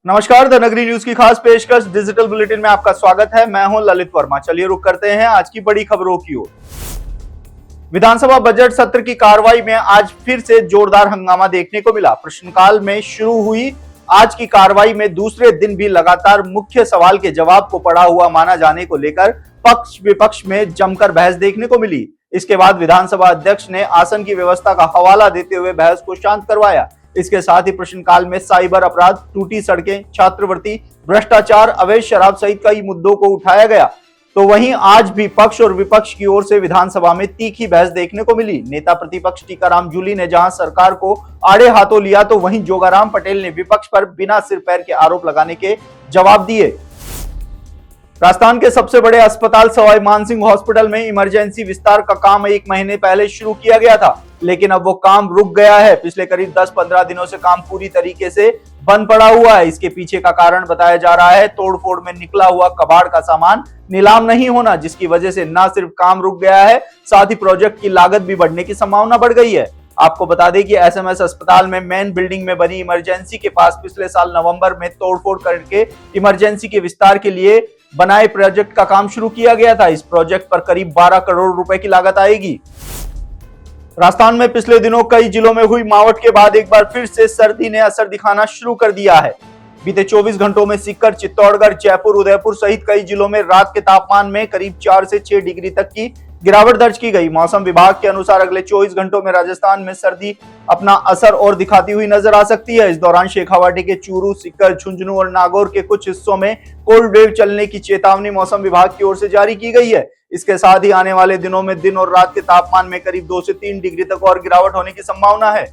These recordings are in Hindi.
नमस्कार, द नगरी न्यूज की खास पेशकश डिजिटल बुलेटिन में आपका स्वागत है। मैं हूं ललित वर्मा। चलिए रुक करते हैं आज की बड़ी खबरों की ओर। विधानसभा बजट सत्र की कार्रवाई में आज फिर से जोरदार हंगामा देखने को मिला। प्रश्नकाल में शुरू हुई आज की कार्रवाई में दूसरे दिन भी लगातार मुख्य सवाल के जवाब को पड़ा हुआ माना जाने को लेकर पक्ष विपक्ष में जमकर बहस देखने को मिली। इसके बाद विधानसभा अध्यक्ष ने आसन की व्यवस्था का हवाला देते हुए बहस को शांत करवाया। इसके साथ ही प्रश्नकाल में साइबर अपराध, टूटी सड़कें, छात्रवृत्ति, भ्रष्टाचार, अवैध शराब सहित कई मुद्दों को उठाया गया। तो वहीं आज भी पक्ष और विपक्ष की ओर से विधानसभा में तीखी बहस देखने को मिली। नेता प्रतिपक्ष टीकाराम जूली ने जहां सरकार को आड़े हाथों लिया, तो वहीं जोगाराम पटेल ने विपक्ष पर बिना सिर पैर के आरोप लगाने के जवाब दिए। राजस्थान के सबसे बड़े अस्पताल सवाई मानसिंह हॉस्पिटल में इमरजेंसी विस्तार का काम 1 महीने पहले शुरू किया गया था, लेकिन अब वो काम रुक गया है। पिछले करीब 10-15 दिनों से काम पूरी तरीके से बंद पड़ा हुआ है। इसके पीछे का कारण बताया जा रहा है तोड़फोड़ में निकला हुआ कबाड़ का सामान नीलाम नहीं होना, जिसकी वजह से न सिर्फ काम रुक गया है, साथ ही प्रोजेक्ट की लागत भी बढ़ने की संभावना बढ़ गई है। आपको बता दें कि एसएमएस अस्पताल में मेन बिल्डिंग में बनी इमरजेंसी के पास पिछले साल नवंबर में तोड़फोड़ करके इमरजेंसी के विस्तार के लिए बनाए प्रोजेक्ट का काम शुरू किया गया था। इस प्रोजेक्ट पर करीब 12 करोड़ रुपए की लागत आएगी। राजस्थान में पिछले दिनों कई जिलों में हुई मावठ के बाद एक बार फिर से सर्दी ने असर दिखाना शुरू कर दिया है। बीते 24 घंटों में सीकर, चित्तौड़गढ़, जयपुर, उदयपुर सहित कई जिलों में रात के तापमान में करीब 4 से 6 डिग्री तक की गिरावट दर्ज की गई। मौसम विभाग के अनुसार अगले 24 घंटों में राजस्थान में सर्दी अपना असर और दिखाती हुई नजर आ सकती है। इस दौरान शेखावाटी के चूरू, सीकर, झुंझुनू और नागौर के कुछ हिस्सों में कोल्ड वेव चलने की चेतावनी मौसम विभाग की ओर से जारी की गई है। इसके साथ ही आने वाले दिनों में दिन और रात के तापमान में करीब 2 से 3 डिग्री तक और गिरावट होने की संभावना है।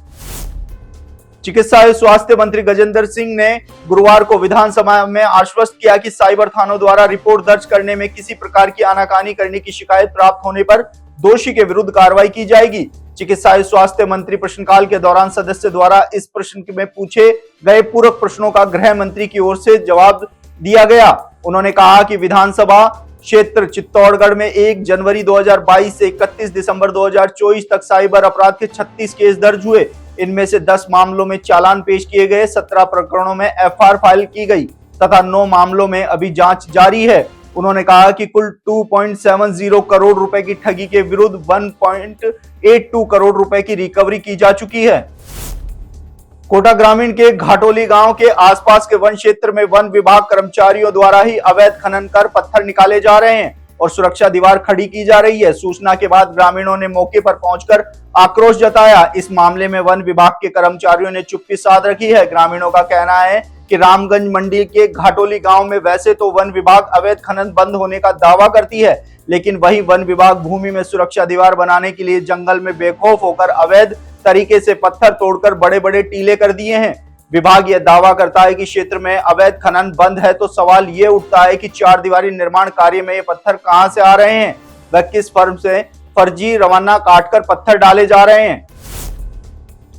चिकित्सा एवं स्वास्थ्य मंत्री गजेंद्र सिंह ने गुरुवार को विधानसभा में आश्वस्त किया कि साइबर थानों द्वारा रिपोर्ट दर्ज करने में किसी प्रकार की आनाकानी करने की शिकायत प्राप्त होने पर दोषी के विरुद्ध कार्रवाई की जाएगी। चिकित्सा एवं स्वास्थ्य मंत्री प्रश्नकाल के दौरान सदस्य द्वारा इस प्रश्न में पूछे गए पूरक प्रश्नों का गृह मंत्री की ओर से जवाब दिया गया। उन्होंने कहा कि विधानसभा क्षेत्र चित्तौड़गढ़ में 1 जनवरी 2022 से 31 दिसंबर 2024 तक साइबर अपराध के 36 केस दर्ज हुए। इनमें से 10 मामलों में चालान पेश किए गए, 17 प्रकरणों में एफआईआर फाइल की गई तथा 9 मामलों में अभी जांच जारी है। उन्होंने कहा कि कुल 2.70 करोड़ रुपए की ठगी के विरुद्ध 1.82 करोड़ रुपए की रिकवरी की जा चुकी है। कोटा ग्रामीण के घाटोली गांव के आसपास के वन क्षेत्र में वन विभाग कर्मचारियों द्वारा ही अवैध खनन कर पत्थर निकाले जा रहे हैं और सुरक्षा दीवार खड़ी की जा रही है। सूचना के बाद ग्रामीणों ने मौके पर पहुंचकर आक्रोश जताया। इस मामले में वन विभाग के कर्मचारियों ने चुप्पी साध रखी है। ग्रामीणों का कहना है कि रामगंज मंडी के घाटोली गांव में वैसे तो वन विभाग अवैध खनन बंद होने का दावा करती है, लेकिन वही वन विभाग भूमि में सुरक्षा दीवार बनाने के लिए जंगल में बेखौफ होकर अवैध तरीके से पत्थर तोड़कर बड़े बड़े टीले कर दिए हैं। विभाग यह दावा करता है कि क्षेत्र में अवैध खनन बंद है, तो सवाल ये उठता है कि 4 दीवारी निर्माण कार्य में ये पत्थर कहां से आ रहे हैं, व किस फर्म से फर्जी रवाना काटकर पत्थर डाले जा रहे हैं।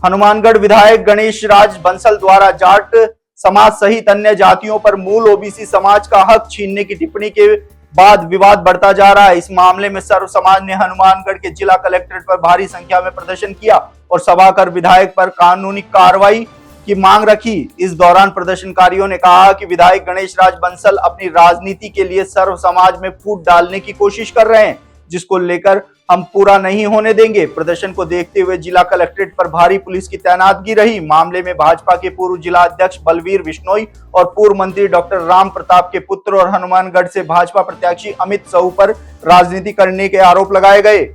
हनुमानगढ़ विधायक गणेश राज बंसल द्वारा जाट समाज सहित अन्य जातियों पर मूल ओबीसी समाज का हक छीनने की टिप्पणी के बाद विवाद बढ़ता जा रहा है। इस मामले में सर्व समाज ने हनुमानगढ़ के जिला कलेक्ट्रेट पर भारी संख्या में प्रदर्शन किया और सभा कर विधायक पर कानूनी कार्रवाई की मांग रखी। इस दौरान प्रदर्शनकारियों ने कहा कि विधायक गणेश राज बंसल अपनी राजनीति के लिए सर्व समाज में फूट डालने की कोशिश कर रहे हैं, जिसको लेकर हम पूरा नहीं होने देंगे। प्रदर्शन को देखते हुए जिला कलेक्ट्रेट पर भारी पुलिस की तैनातगी रही। मामले में भाजपा के पूर्व जिला अध्यक्ष बलवीर बिश्नोई और पूर्व मंत्री डॉक्टर राम प्रताप के पुत्र और हनुमानगढ़ से भाजपा प्रत्याशी अमित साहू पर राजनीति करने के आरोप लगाए गए।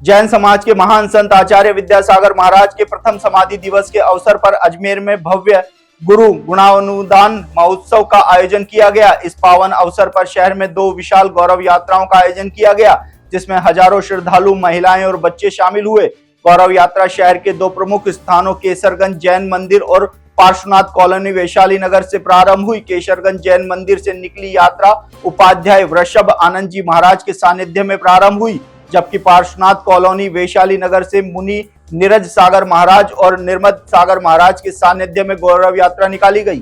जैन समाज के महान संत आचार्य विद्यासागर महाराज के प्रथम समाधि दिवस के अवसर पर अजमेर में भव्य गुरु गुणानुदान महोत्सव का आयोजन किया गया। इस पावन अवसर पर शहर में 2 विशाल गौरव यात्राओं का आयोजन किया गया, जिसमें हजारों श्रद्धालु, महिलाएं और बच्चे शामिल हुए। गौरव यात्रा शहर के 2 प्रमुख स्थानों केसरगंज जैन मंदिर और पार्श्वनाथ कॉलोनी वैशाली नगर से प्रारंभ हुई। केसरगंज जैन मंदिर से निकली यात्रा उपाध्याय वृषभ आनंद जी महाराज के सानिध्य में प्रारंभ हुई, जबकि पार्श्वनाथ कॉलोनी वैशाली नगर से मुनि नीरज सागर महाराज और निर्मद सागर महाराज के सानिध्य में गौरव यात्रा निकाली गई।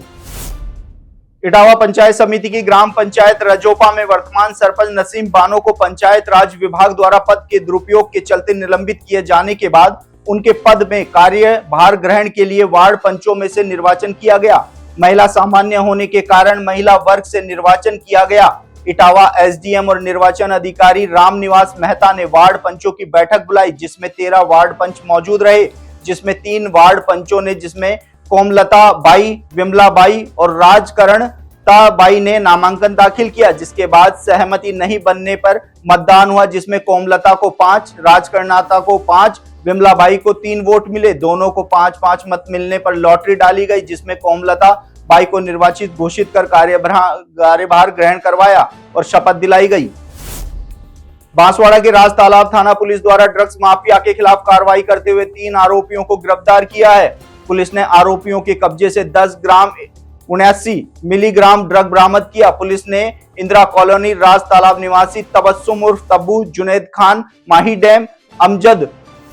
इटावा पंचायत समिति की ग्राम पंचायत रजोपा में वर्तमान सरपंच नसीम बानो को पंचायत राज विभाग द्वारा पद के दुरुपयोग के चलते निलंबित किए जाने के बाद उनके पद में कार्यभार ग्रहण के लिए वार्ड पंचों में से निर्वाचन किया गया। महिला सामान्य होने के कारण महिला वर्ग से निर्वाचन किया गया। इटावा एसडीएम और निर्वाचन अधिकारी रामनिवास मेहता ने वार्ड पंचों की बैठक बुलाई, जिसमें 13 वार्ड पंच मौजूद रहे, जिसमें 3 वार्ड पंचों ने जिसमें कोमलता बाई, विमला बाई और राजकरण बाई ने नामांकन दाखिल किया, जिसके बाद सहमति नहीं बनने पर मतदान हुआ, जिसमें कोमलता को 5, राजकर्णाता को 5, विमला बाई को 3 वोट मिले। दोनों को 5-5 मत मिलने पर लॉटरी डाली गई, जिसमें कोमलता बाई को निर्वाचित घोषित कर कार्यभार ग्रहण करवाया और शपथ दिलाई गई। बांसवाड़ा के राज तालाब थाना पुलिस द्वारा ड्रग्स माफिया के खिलाफ कार्रवाई करते हुए 3 आरोपियों को गिरफ्तार किया है। पुलिस ने आरोपियों के कब्जे से 10 ग्राम 79 मिलीग्राम ड्रग बरामद किया। पुलिस ने इंदिरा कॉलोनी राज तालाब निवासी तबस्सुम उर्फ तब्बू, जुनैद खान, माही डैम, अमजद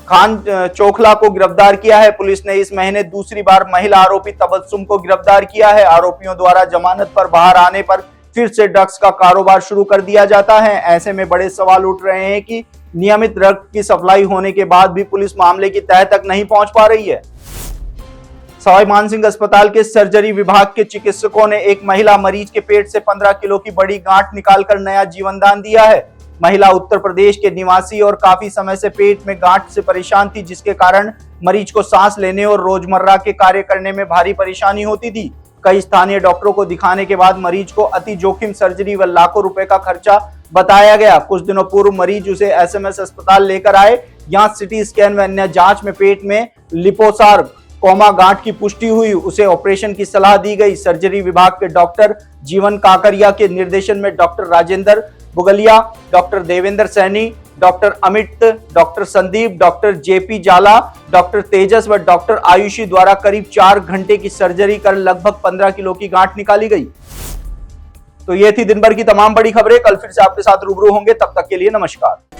खान चोखला को गिरफ्तार किया है। पुलिस ने इस महीने दूसरी बार महिला आरोपी तबस्सुम को गिरफ्तार किया है। आरोपियों द्वारा जमानत पर बाहर आने पर फिर से ड्रग्स का कारोबार शुरू कर दिया जाता है। ऐसे में बड़े सवाल उठ रहे हैं कि नियमित ड्रग की सप्लाई होने के बाद भी पुलिस मामले की तह तक नहीं पहुंच पा रही है। सवाई मानसिंह अस्पताल के सर्जरी विभाग के चिकित्सकों ने एक महिला मरीज के पेट से 15 किलो की बड़ी गांठ निकालकर नया जीवन दान दिया है। महिला उत्तर प्रदेश के निवासी और काफी समय से पेट में गांठ से परेशान थी, जिसके कारण मरीज को सांस लेने और रोजमर्रा के कार्य करने में भारी परेशानी होती थी। कई स्थानीय डॉक्टरों को दिखाने के बाद मरीज को अति जोखिम सर्जरी व लाखों रुपए का खर्चा बताया गया। कुछ दिनों पूर्व मरीज उसे एसएमएस अस्पताल लेकर आए। यहाँ सिटी स्कैन व अन्य जांच में पेट में लिपोसार कोमा गांठ की पुष्टि हुई। उसे ऑपरेशन की सलाह दी गई। सर्जरी विभाग के डॉक्टर जीवन काकरिया के निर्देशन में doctor Rajendra Buglia, doctor Devendra Saini, doctor Amit, doctor Sandeep, doctor JP Jala, doctor Tejas व डॉक्टर आयुषी द्वारा करीब 4 घंटे की सर्जरी कर लगभग 15 किलो की गांठ निकाली गई। तो ये थी दिन भर की तमाम बड़ी खबरें। कल फिर से आपके साथ रूबरू होंगे, तब तक के लिए नमस्कार।